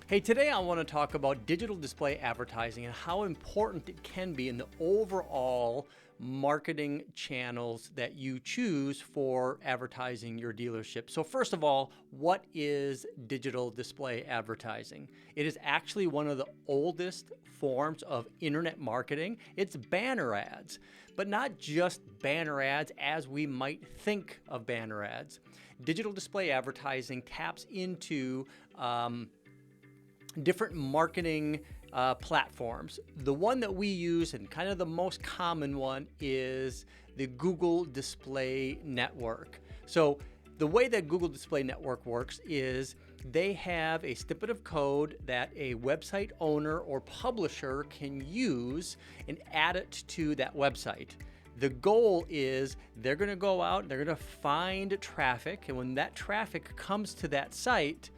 Hey, today I want to talk about digital display advertising and how important it can be in the overall marketing channels that you choose for advertising your dealership. So first of all, what is digital display advertising? It is actually one of the oldest forms of internet marketing. It's banner ads, but not just banner ads as we might think of banner ads. Digital display advertising taps into different marketing platforms. The one that we use and kind of the most common one is the Google Display Network. So the way that Google Display Network works is they have a snippet of code that a website owner or publisher can use and add it to that website. The goal is they're going to go out and they're going to find traffic, and when that traffic comes to that site,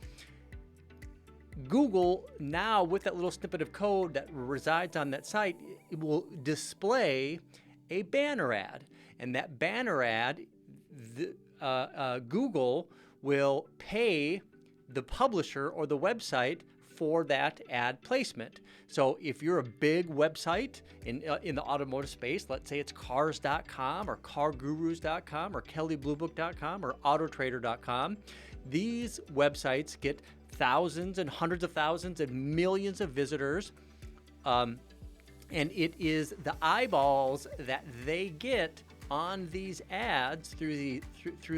Google now, with that little snippet of code that resides on that site, it will display a banner ad. And that banner ad, Google will pay the publisher or the website for that ad placement. So if you're a big website in the automotive space, let's say it's cars.com or cargurus.com or kellybluebook.com or autotrader.com, these websites get thousands and hundreds of thousands and millions of visitors, and it is the eyeballs that they get on these ads through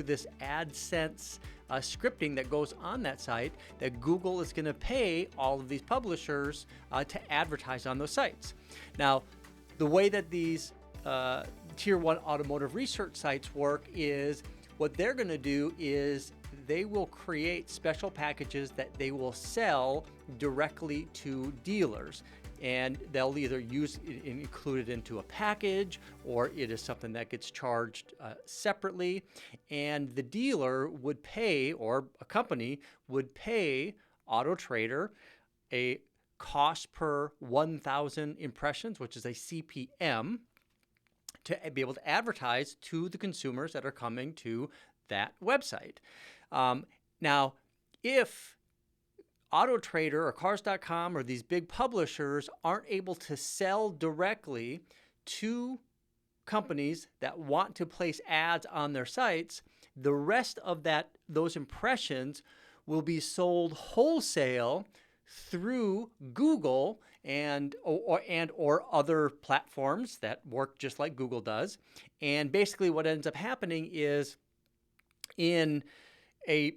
this AdSense scripting that goes on that site that Google is going to pay all of these publishers to advertise on those sites. Now, the way that these tier 1 automotive research sites work is what they're going to do is they will create special packages that they will sell directly to dealers. And they'll either include it into a package, or it is something that gets charged separately. And the dealer would pay, or a company would pay AutoTrader a cost per 1,000 impressions, which is a CPM, to be able to advertise to the consumers that are coming to that website. Now, if AutoTrader or Cars.com or these big publishers aren't able to sell directly to companies that want to place ads on their sites, the rest of those impressions will be sold wholesale through Google or other platforms that work just like Google does. And basically what ends up happening is in a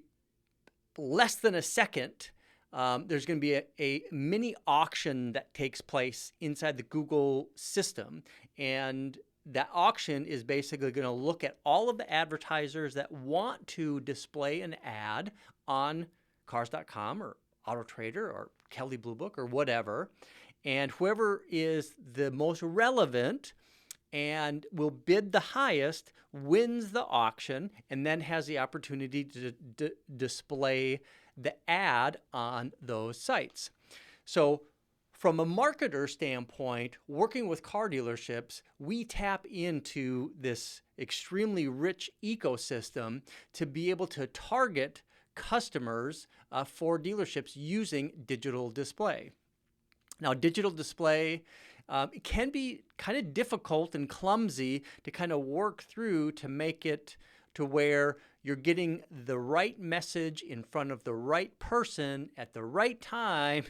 less than a second, there's going to be a mini auction that takes place inside the Google system. And that auction is basically going to look at all of the advertisers that want to display an ad on Cars.com or AutoTrader or Kelley Blue Book or whatever. And whoever is the most relevant and will bid the highest wins the auction and then has the opportunity to display the ad on those sites. So from a marketer standpoint, working with car dealerships, we tap into this extremely rich ecosystem to be able to target customers for dealerships using digital display. Now, digital display it can be kind of difficult and clumsy to kind of work through to make it to where you're getting the right message in front of the right person at the right time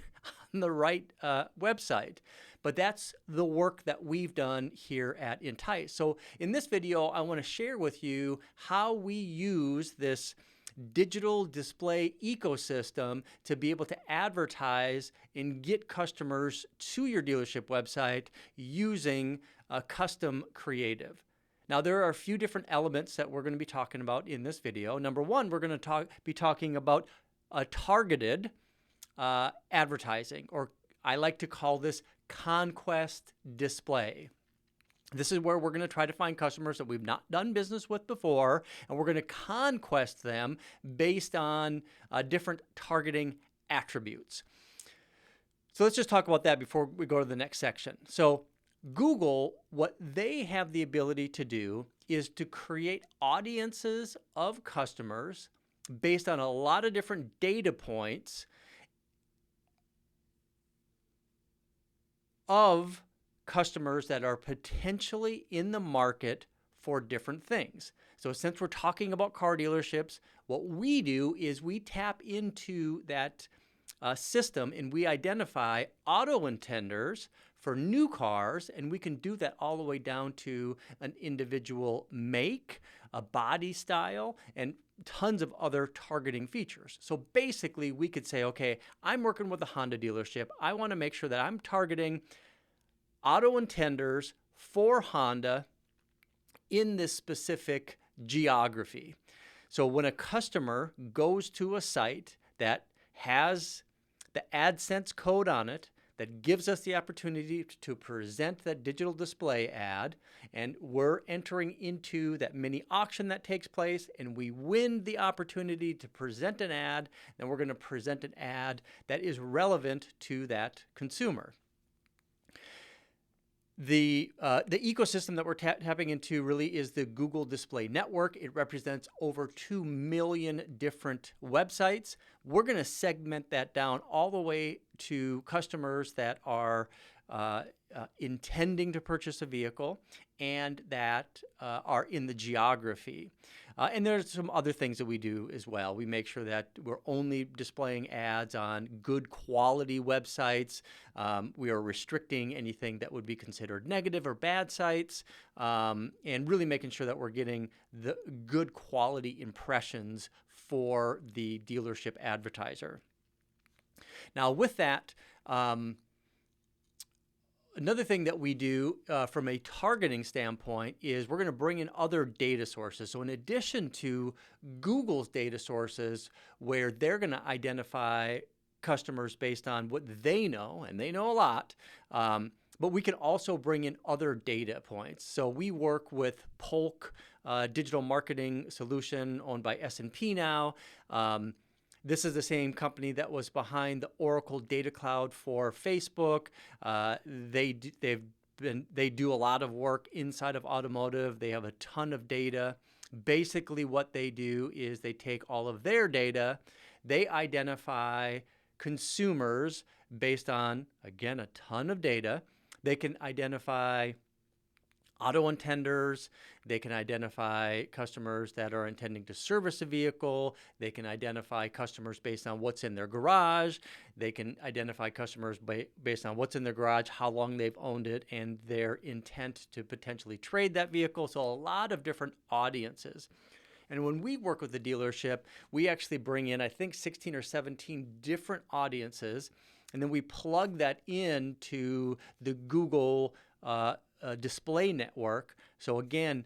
on the right website. But that's the work that we've done here at Entice. So in this video, I want to share with you how we use this digital display ecosystem to be able to advertise and get customers to your dealership website using a custom creative. Now, there are a few different elements that we're going to be talking about in this video. Number one, we're going to be talking about a targeted advertising, or I like to call this Conquest display. This is where we're going to try to find customers that we've not done business with before, and we're going to conquest them based on different targeting attributes. So let's just talk about that before we go to the next section. So Google, what they have the ability to do is to create audiences of customers based on a lot of different data points of customers that are potentially in the market for different things. So since we're talking about car dealerships, what we do is we tap into that system and we identify auto intenders for new cars, and we can do that all the way down to an individual make, a body style, and tons of other targeting features. So basically we could say, okay, I'm working with a Honda dealership. I want to make sure that I'm targeting auto intenders for Honda in this specific geography. So when a customer goes to a site that has the AdSense code on it, that gives us the opportunity to present that digital display ad, and we're entering into that mini auction that takes place, and we win the opportunity to present an ad, then we're going to present an ad that is relevant to that consumer. The ecosystem that we're tapping into really is the Google Display Network. It represents over 2 million different websites. We're going to segment that down all the way to customers that are intending to purchase a vehicle and that are in the geography. And there's some other things that we do as well. We make sure that we're only displaying ads on good quality websites. We are restricting anything that would be considered negative or bad sites, and really making sure that we're getting the good quality impressions for the dealership advertiser. Now with that, another thing that we do from a targeting standpoint is we're going to bring in other data sources. So in addition to Google's data sources, where they're going to identify customers based on what they know, and they know a lot, but we can also bring in other data points. So we work with Polk Digital Marketing Solution, owned by S&P now. This is the same company that was behind the Oracle Data Cloud for Facebook. They do a lot of work inside of automotive. They have a ton of data. Basically what they do is they take all of their data, they identify consumers based on, again, a ton of data. They can identify auto intenders. They can identify customers that are intending to service a vehicle. They can identify customers based on what's in their garage. They can identify customers based on what's in their garage, how long they've owned it, and their intent to potentially trade that vehicle. So a lot of different audiences. And when we work with the dealership, we actually bring in, I think, 16 or 17 different audiences, and then we plug that into the Google display network. So again,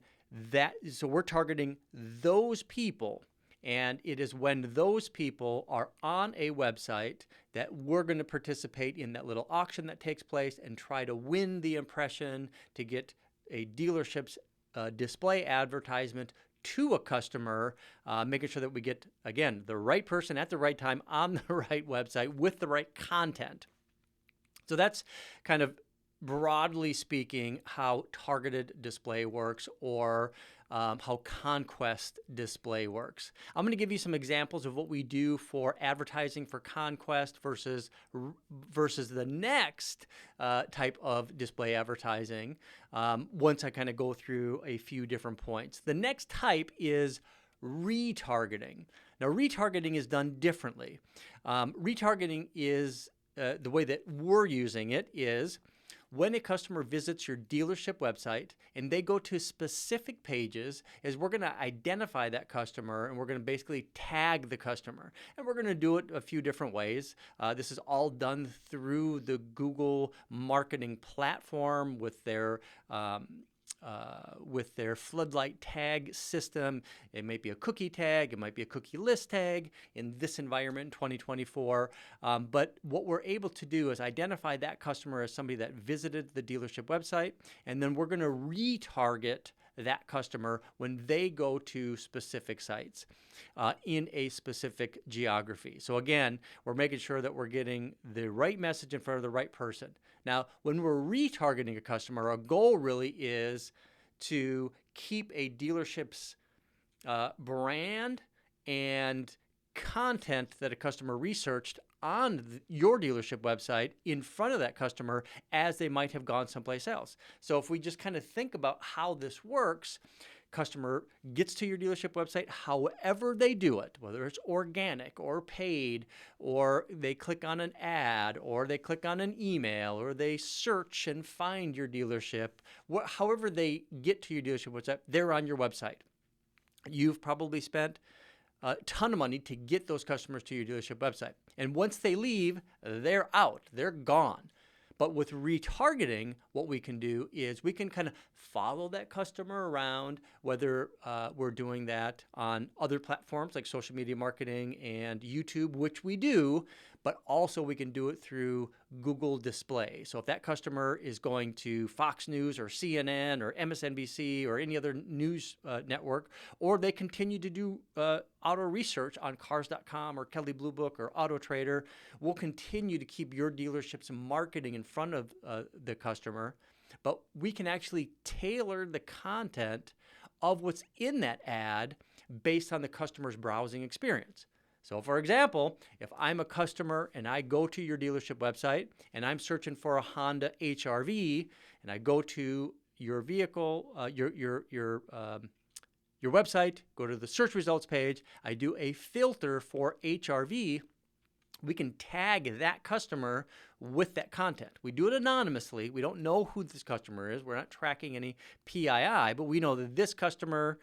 so we're targeting those people, and it is when those people are on a website that we're going to participate in that little auction that takes place and try to win the impression to get a dealership's display advertisement to a customer, making sure that we get, again, the right person at the right time on the right website with the right content. So that's kind of, broadly speaking, how targeted display works, or how Conquest display works. I'm going to give you some examples of what we do for advertising for Conquest versus the next type of display advertising once I kind of go through a few different points. The next type is retargeting. Now, retargeting is done differently. Retargeting is the way that we're using it is when a customer visits your dealership website and they go to specific pages, is we're going to identify that customer and we're going to basically tag the customer. And we're going to do it a few different ways. This is all done through the Google marketing platform with their floodlight tag system. It might be a cookie tag, it might be a cookie list tag in this environment in 2024. But what we're able to do is identify that customer as somebody that visited the dealership website, and then we're going to retarget that customer when they go to specific sites in a specific geography. So again, we're making sure that we're getting the right message in front of the right person. Now, when we're retargeting a customer, our goal really is to keep a dealership's brand and content that a customer researched on your dealership website in front of that customer as they might have gone someplace else. So if we just kind of think about how this works, customer gets to your dealership website however they do it, whether it's organic or paid, or they click on an ad, or they click on an email, or they search and find your dealership. However they get to your dealership website, they're on your website. You've probably spent a ton of money to get those customers to your dealership website. And once they leave, they're out, they're gone. But with retargeting, what we can do is we can kind of follow that customer around, whether we're doing that on other platforms like social media marketing and YouTube, which we do, but also we can do it through Google Display. So if that customer is going to Fox News or CNN or MSNBC or any other news network, or they continue to do auto research on cars.com or Kelley Blue Book or Auto Trader, we'll continue to keep your dealership's marketing in front of the customer, but we can actually tailor the content of what's in that ad based on the customer's browsing experience. So for example, if I'm a customer and I go to your dealership website and I'm searching for a Honda HR-V, and I go to your vehicle, your website, go to the search results page, I do a filter for HR-V, we can tag that customer with that content. We do it anonymously. We don't know who this customer is. We're not tracking any PII, but we know that this customer,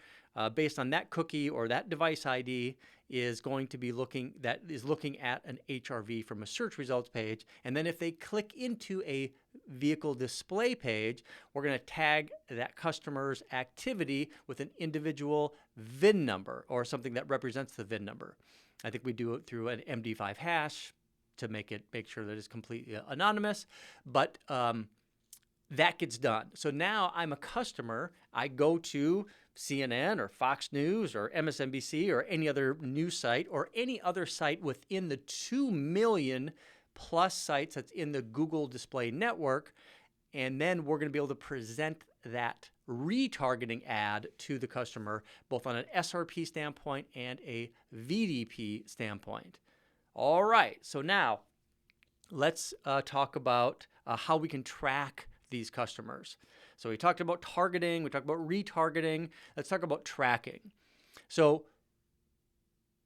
based on that cookie or that device ID, is going to be looking at an HR-V from a search results page. And then if they click into a vehicle display page, we're going to tag that customer's activity with an individual VIN number or something that represents the VIN number. I think we do it through an MD5 hash to make sure that it's completely anonymous, but that gets done. So now I'm a customer. I go to CNN or Fox News or MSNBC or any other news site or any other site within the 2 million plus sites that's in the Google Display Network, and then we're going to be able to present that retargeting ad to the customer, both on an SRP standpoint and a VDP standpoint. All right, so now let's talk about how we can track these customers. So we talked about targeting, we talked about retargeting. Let's talk about tracking. So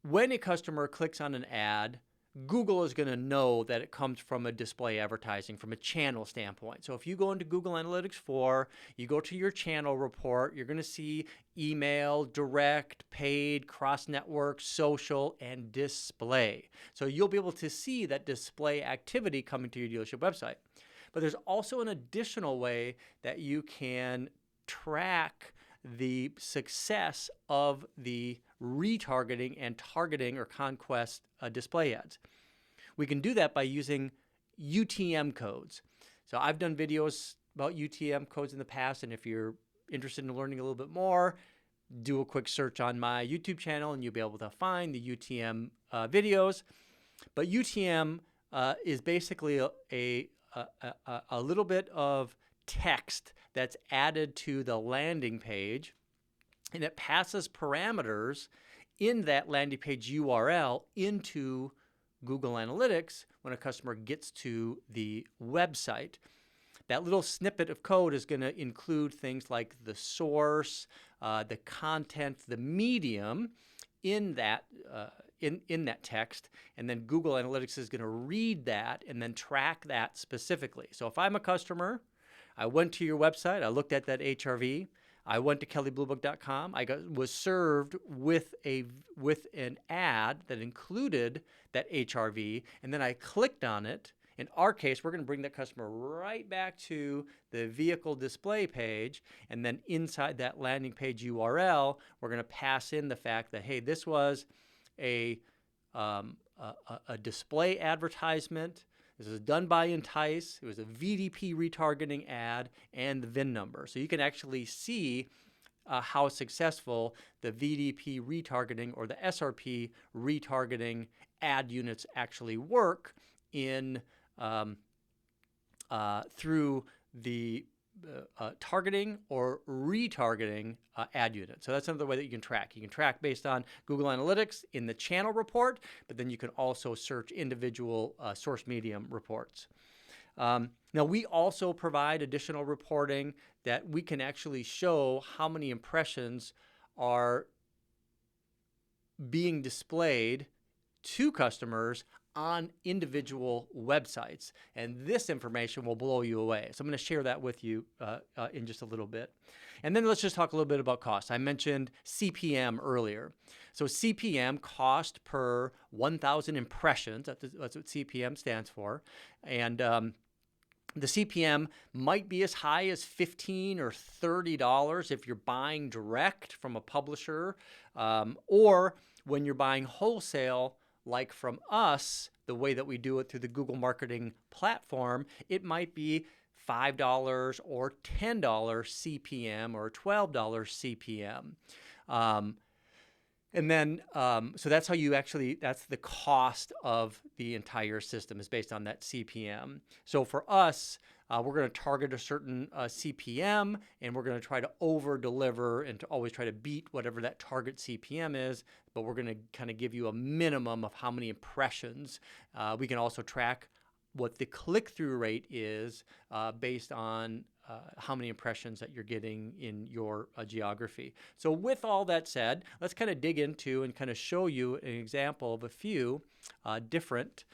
when a customer clicks on an ad, Google is going to know that it comes from a display advertising, from a channel standpoint. So if you go into Google Analytics 4, you go to your channel report, you're going to see email, direct, paid, cross-network, social, and display. So you'll be able to see that display activity coming to your dealership website. But there's also an additional way that you can track the success of the retargeting and targeting or conquest display ads. We can do that by using UTM codes. So I've done videos about UTM codes in the past, and if you're interested in learning a little bit more, do a quick search on my YouTube channel and you'll be able to find the UTM videos. But UTM is basically a little bit of text that's added to the landing page, and it passes parameters in that landing page URL into Google Analytics when a customer gets to the website. That little snippet of code is going to include things like the source, the content, the medium in that in that text, and then Google Analytics is going to read that and then track that specifically. So if I'm a customer, I went to your website, I looked at that HR-V, I went to kelleybluebook.com, was served with an ad that included that HR-V, and then I clicked on it. In our case, we're going to bring that customer right back to the vehicle display page, and then inside that landing page URL, we're going to pass in the fact that, hey, this was a display advertisement. This was done by Entice. It was a VDP retargeting ad and the VIN number. So you can actually see how successful the VDP retargeting or the SRP retargeting ad units actually work in through the targeting or retargeting ad unit. So that's another way that you can track. You can track based on Google Analytics in the channel report, but then you can also search individual source medium reports. Now, we also provide additional reporting that we can actually show how many impressions are being displayed to customers on individual websites. And this information will blow you away. So I'm going to share that with you in just a little bit. And then let's just talk a little bit about cost. I mentioned CPM earlier. So CPM, cost per 1,000 impressions, that's what CPM stands for. And the CPM might be as high as $15 or $30 if you're buying direct from a publisher, or when you're buying wholesale, like from us, the way that we do it through the Google Marketing Platform, it might be $5 or $10 CPM or $12 CPM. And then, so that's how you actually, that's the cost of the entire system is based on that CPM. So for us, we're going to target a certain CPM, and we're going to try to over deliver and to always try to beat whatever that target CPM is, but we're going to kind of give you a minimum of how many impressions. We can also track what the click-through rate is based on how many impressions that you're getting in your geography. So with all that said, let's kind of dig into and kind of show you an example of a few different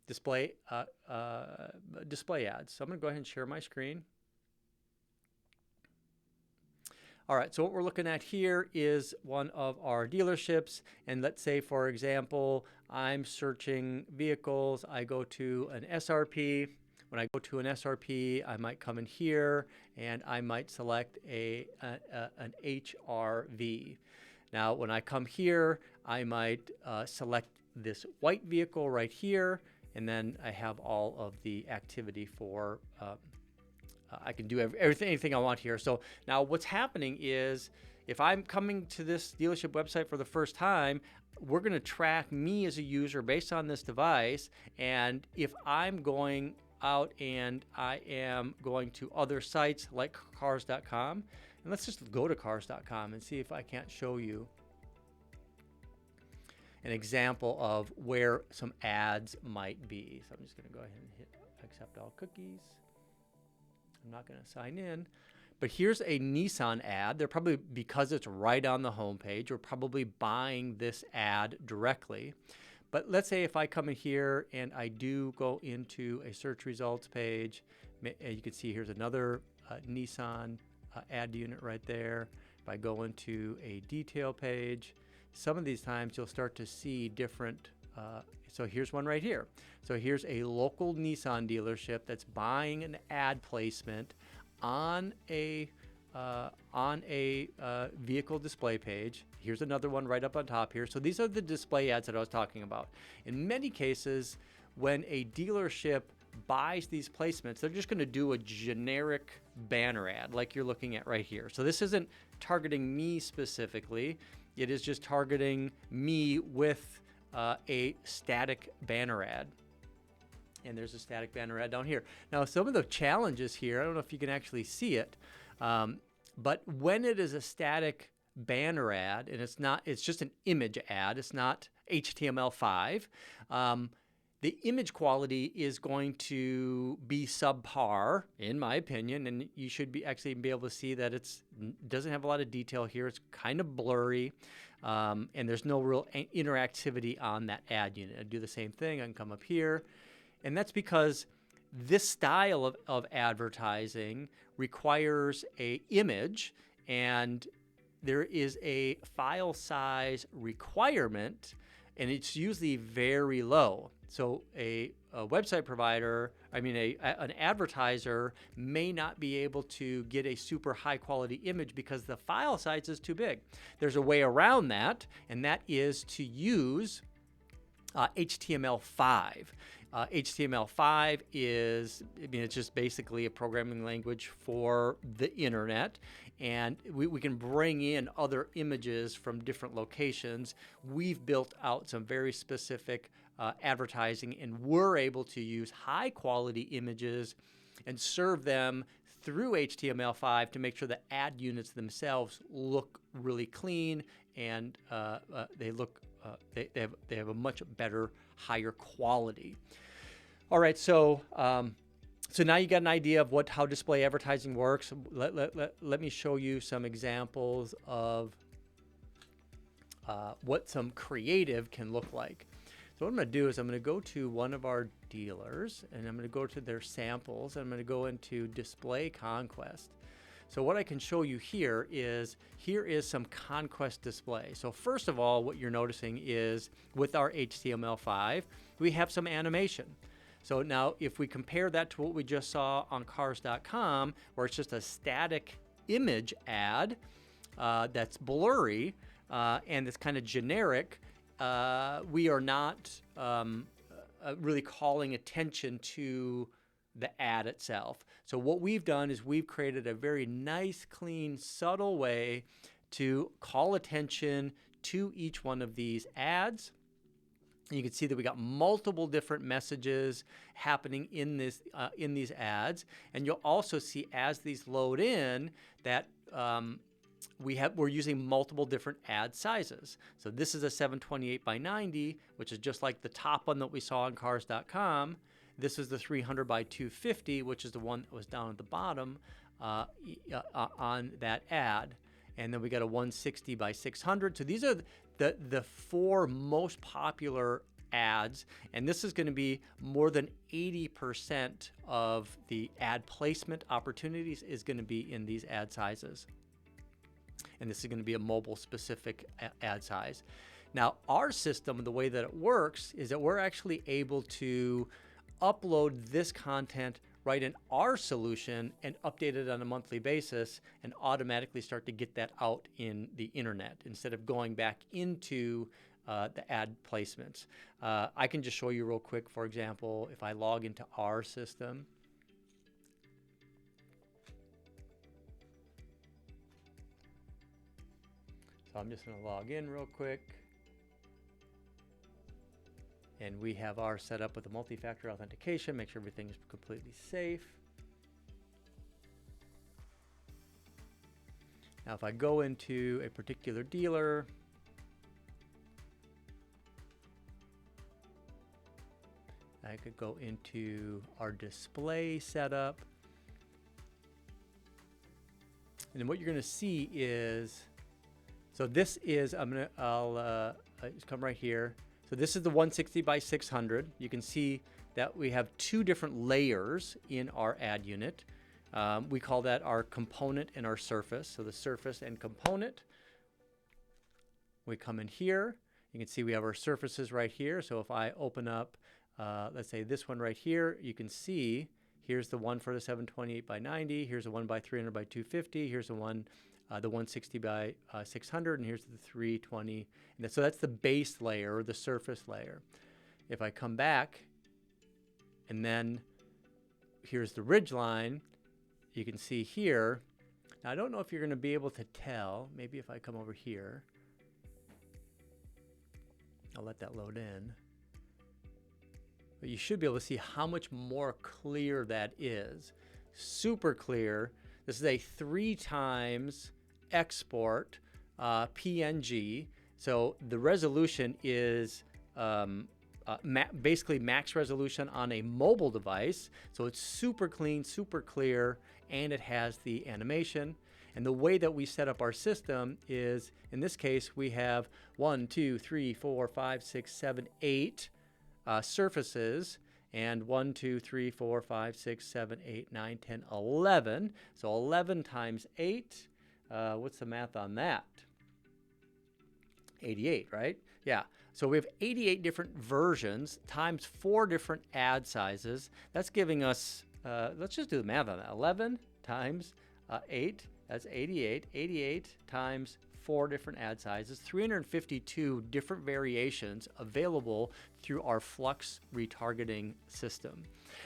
display ads. So I'm going to go ahead and share my screen. All right, so what we're looking at here is one of our dealerships. And let's say, for example, I'm searching vehicles. I go to an SRP. When I go to an SRP, I might come in here and I might select an HRV. Now, when I come here, I might select this white vehicle right here, and then I have all of the activity for, I can do anything I want here. So now what's happening is if I'm coming to this dealership website for the first time, we're going to track me as a user based on this device. And if I'm going out and I am going to other sites like cars.com, and let's just go to cars.com and see if I can't show you an example of where some ads might be. So I'm just going to go ahead and hit accept all cookies. I'm not going to sign in, but here's a Nissan ad. They're probably, because it's right on the homepage, we're probably buying this ad directly. But let's say if I come in here and I do go into a search results page, you can see here's another Nissan ad unit right there. If I go into a detail page, some of these times you'll start to see different, so here's one right here. So here's a local Nissan dealership that's buying an ad placement on a vehicle display page. Here's another one right up on top here. So these are the display ads that I was talking about. In many cases, when a dealership buys these placements, they're just going to do a generic banner ad like you're looking at right here. So this isn't targeting me specifically. It is just targeting me with a static banner ad. And there's a static banner ad down here. Now, some of the challenges here, I don't know if you can actually see it, but when it is a static banner ad, and it's just an image ad, it's not HTML5, the image quality is going to be subpar, in my opinion, and you should be able to see that it doesn't have a lot of detail here. It's kind of blurry, and there's no real interactivity on that ad unit. I do the same thing. I can come up here, and that's because this style of advertising requires an image, and there is a file size requirement, and it's usually very low. So a website provider, an advertiser may not be able to get a super high quality image because the file size is too big. There's a way around that, and that is to use HTML5. HTML5 is, it's just basically a programming language for the internet, and we can bring in other images from different locations. We've built out some very specific advertising, and we're able to use high quality images and serve them through HTML5 to make sure the ad units themselves look really clean, and they have a much better, higher quality. All right, so so now you got an idea of how display advertising works. Let me show you some examples of what some creative can look like. So what I'm going to do is I'm going to go to one of our dealers, and I'm going to go to their samples, and I'm going to go into display Conquest. So what I can show you here is some Conquest display. So first of all, what you're noticing is with our HTML5, we have some animation. So now if we compare that to what we just saw on cars.com, where it's just a static image ad that's blurry and it's kind of generic, we are not really calling attention to the ad itself. So what we've done is we've created a very nice, clean, subtle way to call attention to each one of these ads. You can see that we got multiple different messages happening in these ads, and you'll also see as these load in that we're using multiple different ad sizes. So this is a 728 by 90, which is just like the top one that we saw on cars.com. This is the 300 by 250, which is the one that was down at the bottom on that ad. And then we got a 160 by 600. So these are the four most popular ads, and this is going to be more than 80% of the ad placement opportunities is going to be in these ad sizes. And this is going to be a mobile specific ad size. Now our system, the way that it works is that we're actually able to upload this content right in our solution and update it on a monthly basis and automatically start to get that out in the internet instead of going back into the ad placements. I can just show you real quick, for example, if I log into our system. So I'm just going to log in real quick. And we have ours set up with a multi-factor authentication, make sure everything is completely safe. Now if I go into a particular dealer, I could go into our display setup. And then what you're going to see is, so this is, I'll just come right here. So this is the 160 by 600. You can see that we have two different layers in our ad unit. We call that our component and our surface. So the surface and component. We come in here. You can see we have our surfaces right here. So if I open up, let's say this one right here, you can see here's the one for the 728 by 90. Here's the one by 300 by 250. Here's the one, the 160 by 600, and here's the 320. And so that's the base layer, or the surface layer. If I come back, and then here's the ridge line, you can see here. Now I don't know if you're going to be able to tell. Maybe if I come over here, I'll let that load in. But you should be able to see how much more clear that is. Super clear. This is a 3 times export PNG. So the resolution is basically max resolution on a mobile device. So it's super clean, super clear, and it has the animation. And the way that we set up our system is, in this case, we have 1, 2, 3, 4, 5, 6, 7, 8 surfaces. And 1, 2, 3, 4, 5, 6, 7, 8, 9, 10, 11. So 11 times 8. What's the math on that? 88, right? Yeah. So we have 88 different versions times 4 different ad sizes. That's giving us, let's just do the math on that. 11 times 8, that's 88. 88 times 4 different ad sizes, 352 different variations available through our Flux retargeting system.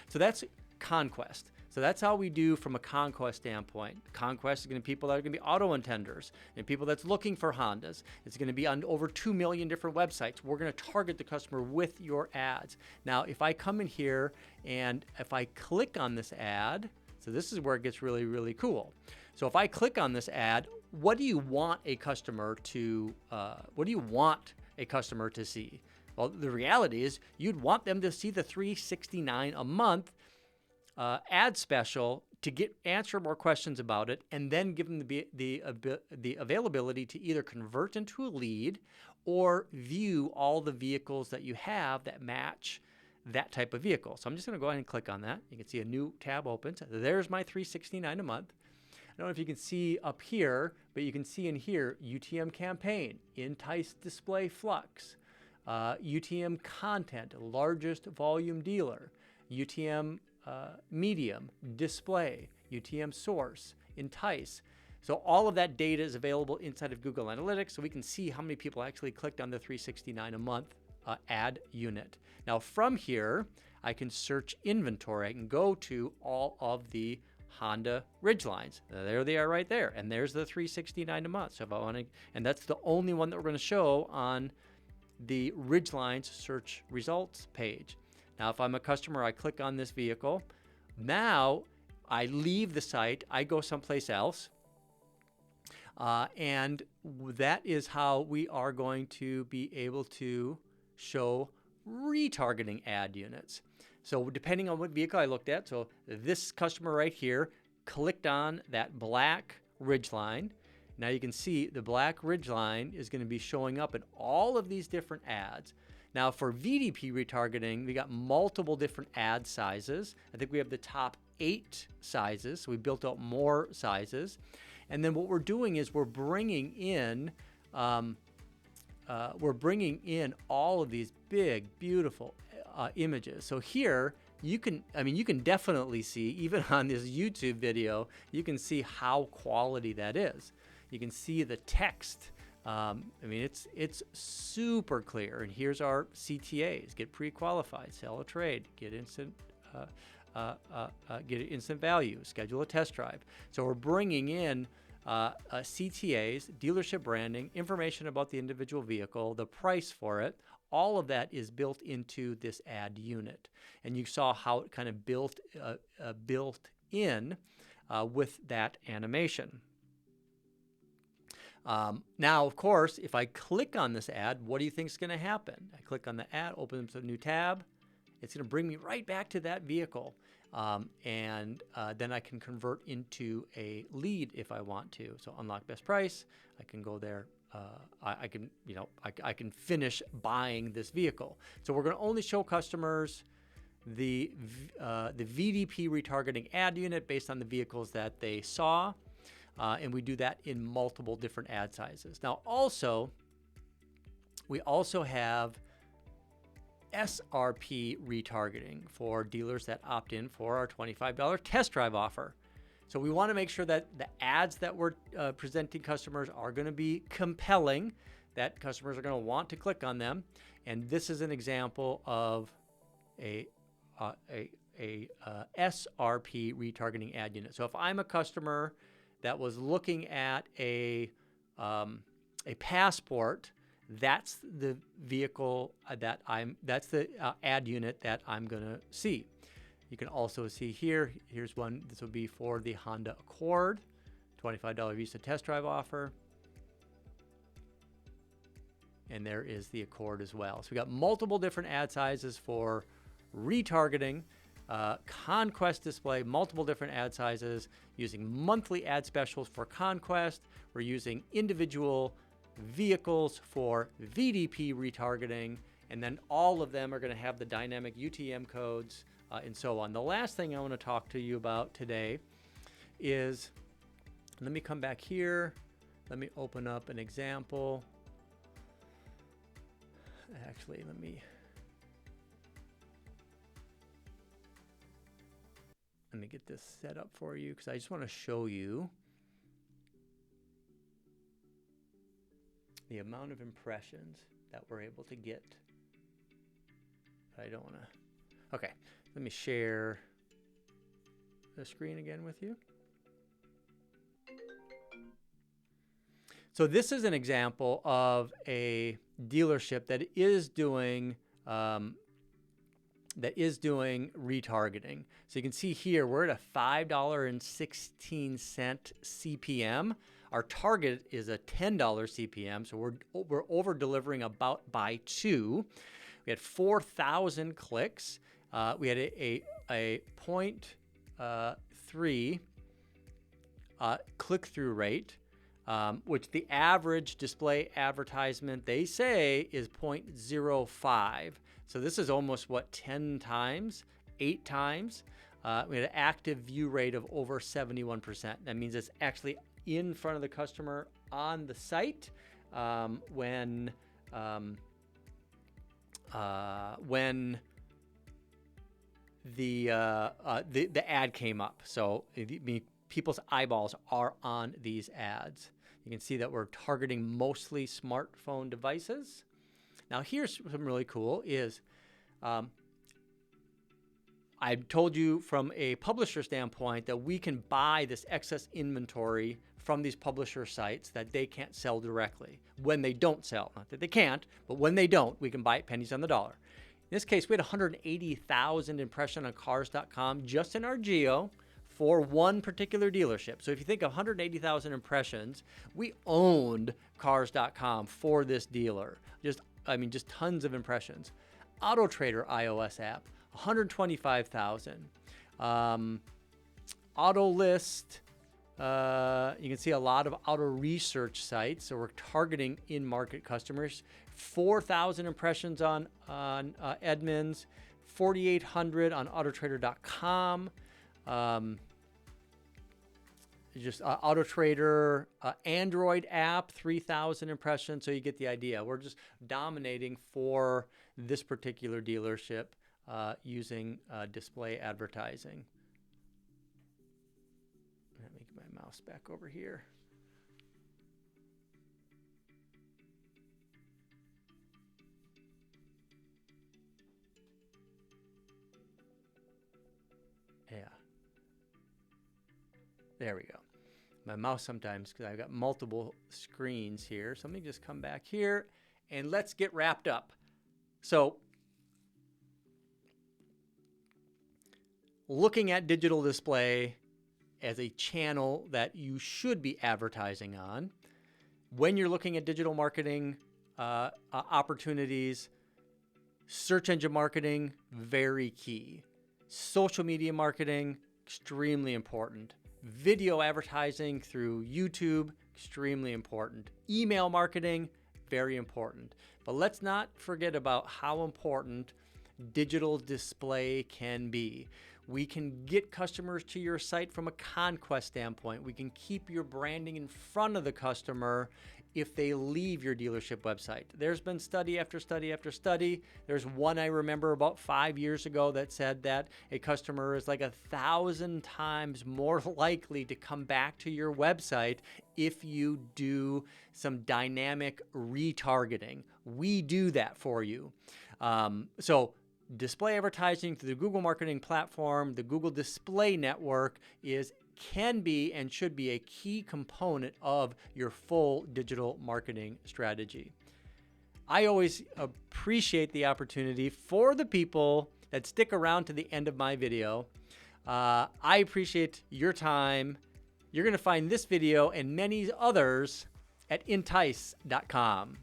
So that's Conquest. So that's how we do from a Conquest standpoint. Conquest is going to be people that are going to be auto intenders and people that's looking for Hondas. It's going to be on over 2 million different websites. We're going to target the customer with your ads. Now, if I come in here and if I click on this ad, so So this is where it gets really, really cool. So if I click on this ad, what do you want a customer to see? Well, the reality is you'd want them to see the $369 a month ad special to answer more questions about it, and then give them the availability to either convert into a lead or view all the vehicles that you have that match that type of vehicle. So I'm just going to go ahead and click on that. You can see a new tab opens. There's my $369 a month. I don't know if you can see up here, but you can see in here UTM campaign, Entice Display Flux, UTM content, largest volume dealer, UTM medium, display, UTM source, Entice. So all of that data is available inside of Google Analytics, so we can see how many people actually clicked on the $369 a month ad unit. Now from here, I can search inventory. I can go to all of the Honda Ridgelines. There they are right there, and there's the $369 a month. So if I want to, and that's the only one that we're going to show on the Ridgelines search results page. Now, if I'm a customer, I click on this vehicle. Now, I leave the site. I go someplace else. And that is how we are going to be able to show retargeting ad units. So depending on what vehicle I looked at, so this customer right here clicked on that black Ridgeline. Now you can see the black Ridgeline is going to be showing up in all of these different ads. Now for VDP retargeting, we got multiple different ad sizes. I think we have the top 8 sizes, so we built out more sizes. And then what we're doing is we're bringing in all of these big, beautiful images. So here you can definitely see, even on this YouTube video, you can see how quality that is. You can see the text. It's super clear. And here's our CTAs: get pre-qualified, sell a trade, get instant value, schedule a test drive. So we're bringing in CTAs, dealership branding, information about the individual vehicle, the price for it. All of that is built into this ad unit. And you saw how it kind of built in with that animation. Now, of course, if I click on this ad, what do you think is going to happen? I click on the ad, opens up a new tab. It's going to bring me right back to that vehicle. Then I can convert into a lead if I want to. So unlock best price. I can go there. I can finish buying this vehicle. So we're going to only show customers the VDP retargeting ad unit based on the vehicles that they saw. And we do that in multiple different ad sizes. Now we also have SRP retargeting for dealers that opt in for our $25 test drive offer. So we want to make sure that the ads that we're presenting customers are going to be compelling, that customers are going to want to click on them. And this is an example of a SRP retargeting ad unit. So if I'm a customer that was looking at a Passport, that's the vehicle that's the ad unit that I'm gonna see. You can also see here's one. This will be for the Honda Accord, $25 Visa test drive offer. And there is the Accord as well. So we got multiple different ad sizes for retargeting. Conquest display, multiple different ad sizes, using monthly ad specials for Conquest. We're using individual vehicles for VDP retargeting, and then all of them are going to have the dynamic UTM codes and so on. The last thing I want to talk to you about today is, let me come back here. Let me open up an example. Actually, let me get this set up for you, because I just want to show you the amount of impressions that we're able to get. I don't want to. Okay, let me share the screen again with you. So this is an example of a dealership that is doing that is doing retargeting. So you can see here, we're at a $5.16 CPM. Our target is a $10 CPM, so we're over delivering about by 2. We had 4,000 clicks. We had a 0.3 click-through rate, which the average display advertisement, they say, is 0.05. So this is almost, what, 10 times, 8 times? We had an active view rate of over 71%. That means it's actually in front of the customer on the site when the ad came up. So people's eyeballs are on these ads. You can see that we're targeting mostly smartphone devices. Now here's something really cool is I told you from a publisher standpoint that we can buy this excess inventory from these publisher sites that they can't sell directly when they don't sell. Not that they can't, but when they don't, we can buy it pennies on the dollar. In this case, we had 180,000 impressions on cars.com just in our geo for one particular dealership. So if you think of 180,000 impressions, we owned cars.com for this dealer. Just tons of impressions. Auto Trader iOS app, 125,000. Auto List, you can see a lot of auto research sites. So we're targeting in-market customers. 4,000 impressions on Edmunds, 4,800 on autotrader.com. Auto Trader Android app, 3,000 impressions. So you get the idea. We're just dominating for this particular dealership using display advertising. Let me get my mouse back over here. Yeah. There we go. My mouse sometimes, because I've got multiple screens here. So let me just come back here and let's get wrapped up. So looking at digital display as a channel that you should be advertising on. When you're looking at digital marketing opportunities, search engine marketing, very key. Social media marketing, extremely important. Video advertising through YouTube, extremely important. Email marketing, very important. But let's not forget about how important digital display can be. We can get customers to your site from a conquest standpoint. We can keep your branding in front of the customer if they leave your dealership website. There's been study after study after study. There's one I remember about 5 years ago that said that a customer is like 1,000 times more likely to come back to your website if you do some dynamic retargeting. We do that for you. So display advertising through the Google Marketing Platform, the Google Display Network can be and should be a key component of your full digital marketing strategy. I always appreciate the opportunity for the people that stick around to the end of my video. I appreciate your time. You're going to find this video and many others at entice.com.